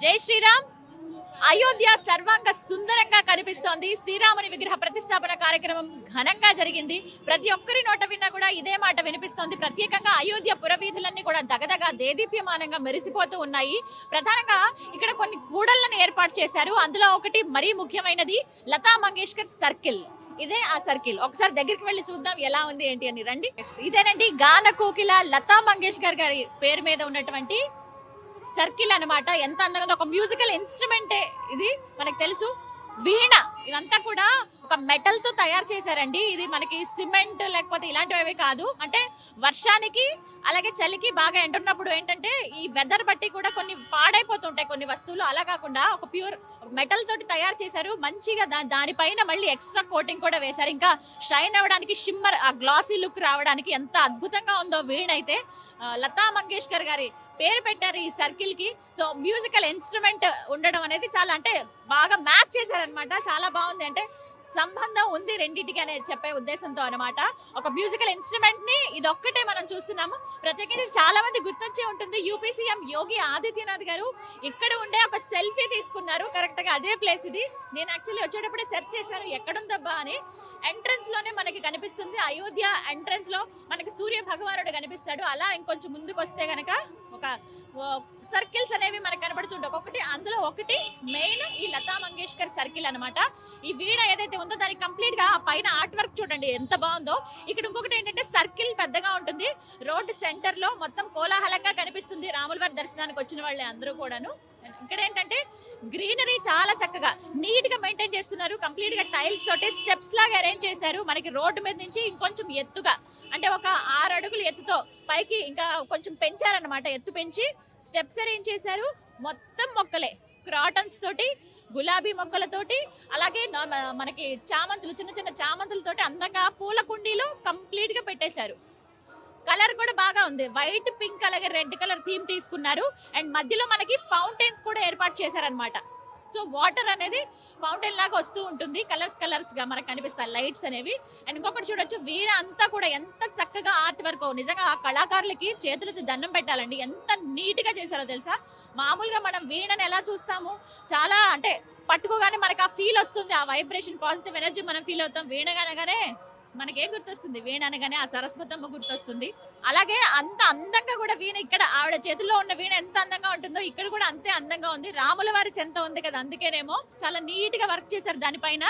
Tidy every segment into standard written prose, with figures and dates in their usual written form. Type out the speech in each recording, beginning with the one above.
జై శ్రీరామ్. అయోధ్య సర్వాంగ సుందరంగా కనిపిస్తోంది. శ్రీరాముని విగ్రహ ప్రతిష్టాపన కార్యక్రమం ఘనంగా జరిగింది. ప్రతి ఒక్కరి నోట విన్నా కూడా ఇదే మాట వినిపిస్తోంది. ప్రత్యేకంగా అయోధ్య పురవీధులన్నీ కూడా దగదగా దేదీప్యమానంగా మెరిసిపోతూ ఉన్నాయి. ప్రధానంగా ఇక్కడ కొన్ని కూడళ్లను ఏర్పాటు చేశారు. అందులో ఒకటి మరీ ముఖ్యమైనది లతా మంగేష్కర్ సర్కిల్. ఇదే ఆ సర్కిల్. ఒకసారి దగ్గరికి వెళ్ళి చూద్దాం ఎలా ఉంది ఏంటి అని. రండి. ఇదేనండి గాన కోకిల లతా మంగేష్కర్ గారి పేరు మీద ఉన్నటువంటి సర్కిల్ అన్నమాట. ఎంత అందంగా ఒక మ్యూజికల్ ఇన్స్ట్రుమెంటే ఇది. మనకు తెలుసు వీణ. ఇదంతా కూడా ఒక మెటల్ తో తయారు చేశారండి. ఇది మనకి సిమెంట్ లేకపోతే ఇలాంటివి కాదు. అంటే వర్షానికి అలాగే చలికి బాగా ఎండున్నప్పుడు ఏంటంటే ఈ వెదర్ బట్టి కూడా కొన్ని పాడైపోతుంటాయి కొన్ని వస్తువులు. అలా కాకుండా ఒక ప్యూర్ మెటల్ తోటి తయారు చేశారు. మంచిగా దానిపైన మళ్ళీ ఎక్స్ట్రా కోటింగ్ కూడా వేశారు. ఇంకా షైన్ అవ్వడానికి, షిమ్మర్, ఆ గ్లాసీ లుక్ రావడానికి ఎంత అద్భుతంగా ఉందో వీణ అయితే. లతా మంగేష్కర్ గారి పేరు పెట్టారు ఈ సర్కిల్ కి. సో మ్యూజికల్ ఇన్స్ట్రుమెంట్ ఉండడం అనేది చాలా అంటే బాగా మ్యాచ్ చేశారనమాట. చాలా బాగుంది. అంటే సంబంధం ఉంది రెండింటికి అనే చెప్పే ఉద్దేశంతో అనమాట. ఒక మ్యూజికల్ ఇన్స్ట్రుమెంట్ ని ఇదొక్కటే మనం చూస్తున్నాము. ప్రత్యేకించి చాలా మంది గుర్తొచ్చే ఉంటుంది యూపీ సీఎం యోగి ఆదిత్యనాథ్ గారు ఇక్కడ ఉండే ఒక సెల్ఫీ తీసుకున్నారు. కరెక్ట్ గా అదే ప్లేస్ ఇది. నేను యాక్చువల్లీ వచ్చేటప్పుడే సెర్చ్ చేశాను ఎక్కడుందబ్బా అని. ఎంట్రన్స్ లోనే మనకి కనిపిస్తుంది. అయోధ్య ఎంట్రన్స్ లో మనకి సూర్య భగవానుడు కనిపిస్తాడు. అలా ఇంకొంచెం ముందుకు వస్తే గనక ఒక సర్కిల్స్ అనేవి మనకు కనబడుతుంటాయి. ఒక్కొక్కటి అందులో ఒకటి మెయిన్ ఈ లతా మంగేష్కర్ సర్కిల్ అనమాట. ఈ వీణ ఏదైతే ఉందో దానికి కంప్లీట్ గా పైన ఆర్ట్ వర్క్ చూడండి ఎంత బాగుందో. ఇక్కడ ఇంకొకటి ఏంటంటే సర్కిల్ పెద్దగా ఉంటుంది. రోడ్ సెంటర్ లో మొత్తం కోలాహలంగా కనిపిస్తుంది. రాముల వారి దర్శనానికి వచ్చిన వాళ్ళే అందరూ కూడాను. ఇక్కడ ఏంటంటే గ్రీనరీ చాలా చక్కగా నీట్ గా మెయింటైన్ చేస్తున్నారు. కంప్లీట్ గా టైల్స్ తోటి స్టెప్స్ లాగా అరేంజ్ చేశారు. మనకి రోడ్డు మీద నుంచి ఇంకొంచెం ఎత్తుగా అంటే ఒక 6 అడుగులు ఎత్తుతో పైకి ఇంకా కొంచెం పెంచారనమాట. ఎత్తు పెంచి స్టెప్స్ అరేంజ్ చేశారు. మొత్తం మొక్కలే, క్రాటన్స్ తోటి, గులాబీ మొక్కలతోటి, అలాగే మనకి చామంతులు, చిన్న చిన్న చామంతులతోటి అందంగా పూల కుండీలు కంప్లీట్ గా పెట్టేశారు. కలర్ కూడా బాగా ఉంది. వైట్, పింక్ అలాగే రెడ్ కలర్ థీమ్ తీసుకున్నారు. అండ్ మధ్యలో మనకి ఫౌంటైన్స్ కూడా ఏర్పాటు చేశారనమాట. సో వాటర్ అనేది ఫౌంటైన్ లాగా వస్తూ ఉంటుంది. కలర్స్ గా మనకు కనిపిస్తాయి లైట్స్ అనేవి. అండ్ ఇంకొకటి చూడొచ్చు వీణ అంతా కూడా ఎంత చక్కగా ఆర్ట్ వర్క్. నిజంగా ఆ కళాకారులకి చేతులకి దండం పెట్టాలండి. ఎంత నీట్ గా చేశారో తెలుసా. మామూలుగా మనం వీణని ఎలా చూస్తాము, చాలా అంటే పట్టుకోగానే మనకు ఆ ఫీల్ వస్తుంది. ఆ వైబ్రేషన్, పాజిటివ్ ఎనర్జీ మనం ఫీల్ అవుతాం. వీణ అనగానే మనకేం గుర్తొస్తుంది? వీణ అనగానే ఆ సరస్వతమ్మ గుర్తొస్తుంది. అలాగే అంత అందంగా కూడా వీణ, ఇక్కడ ఆవిడ చేతుల్లో ఉన్న వీణ ఎంత అందంగా ఉంటుందో ఇక్కడ కూడా అంతే అందంగా ఉంది. రాముల వారి చెంత ఉంది కదా, అందుకేనేమో చాలా నీట్ గా వర్క్ చేశారు. దానిపైన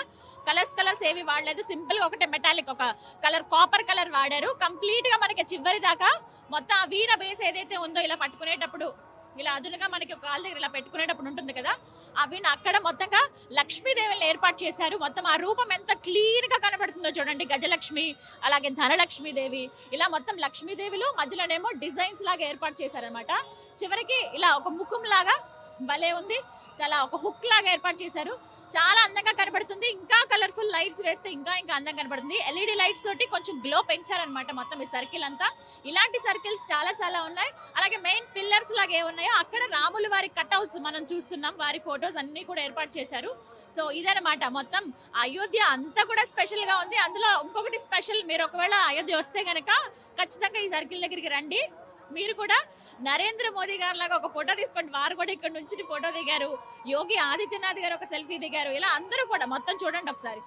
కలర్స్ ఏవి వాడలేదు. సింపుల్ గా ఒకటే మెటాలిక్ ఒక కలర్, కాపర్ కలర్ వాడారు. కంప్లీట్ గా మనకి చివరి దాకా మొత్తం ఆ వీణ బేస్ ఏదైతే ఉందో ఇలా పట్టుకునేటప్పుడు ఇలా అదునుగా మనకి కాళ్ళ దగ్గర ఇలా పెట్టుకునేటప్పుడు ఉంటుంది కదా, అవి అక్కడ మొత్తంగా లక్ష్మీదేవిని ఏర్పాటు చేశారు. మొత్తం ఆ రూపం ఎంత క్లీన్ గా కనబడుతుందో చూడండి. గజలక్ష్మి అలాగే ధనలక్ష్మీదేవి, ఇలా మొత్తం లక్ష్మీదేవిలు మధ్యలోనేమో డిజైన్స్ లాగా ఏర్పాటు చేశారనమాట. చివరికి ఇలా ఒక ముఖం లాగా భలే ఉంది. చాలా ఒక హుక్ లాగా ఏర్పాటు చేశారు. చాలా అందంగా కనబడుతుంది. ఇంకా కలర్ఫుల్ లైట్స్ వేస్తే ఇంకా అందంగా కనబడుతుంది. ఎల్ఈడి లైట్స్ తోటి కొంచెం గ్లో పెంచారనమాట మొత్తం ఈ సర్కిల్ అంతా. ఇలాంటి సర్కిల్స్ చాలా ఉన్నాయి. అలాగే మెయిన్ పిల్లర్స్ లాగా ఏమున్నాయో అక్కడ రాముల వారి కట్అవుట్స్ మనం చూస్తున్నాం. వారి ఫొటోస్ అన్ని కూడా ఏర్పాటు చేశారు. సో ఇదనమాట మొత్తం అయోధ్య అంతా కూడా స్పెషల్ గా ఉంది. అందులో ఇంకొకటి స్పెషల్, మీరు ఒకవేళ అయోధ్య వస్తే గనక ఖచ్చితంగా ఈ సర్కిల్ దగ్గరికి రండి. మీరు కూడా నరేంద్ర మోదీ గారి లాగా ఒక ఫోటో తీసుకోండి. వారు కూడా ఇక్కడ నుంచి ఫోటో దిగారు. యోగి ఆదిత్యనాథ్ గారు ఒక సెల్ఫీ దిగారు. ఇలా అందరూ కూడా మొత్తం చూడండి ఒకసారి.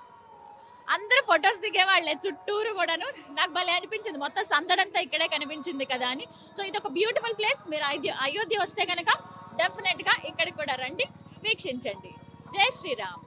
అందరూ ఫొటోస్ దిగేవాళ్లే చుట్టూరు కూడాను. నాకు భలే అనిపించింది. మొత్తం సందడంతా ఇక్కడే కనిపించింది కదా అని. సో ఇది ఒక బ్యూటిఫుల్ ప్లేస్. మీరు అయోధ్య వస్తే కనుక డెఫినెట్ గా ఇక్కడికి కూడా రండి, వీక్షించండి. జై శ్రీరామ్.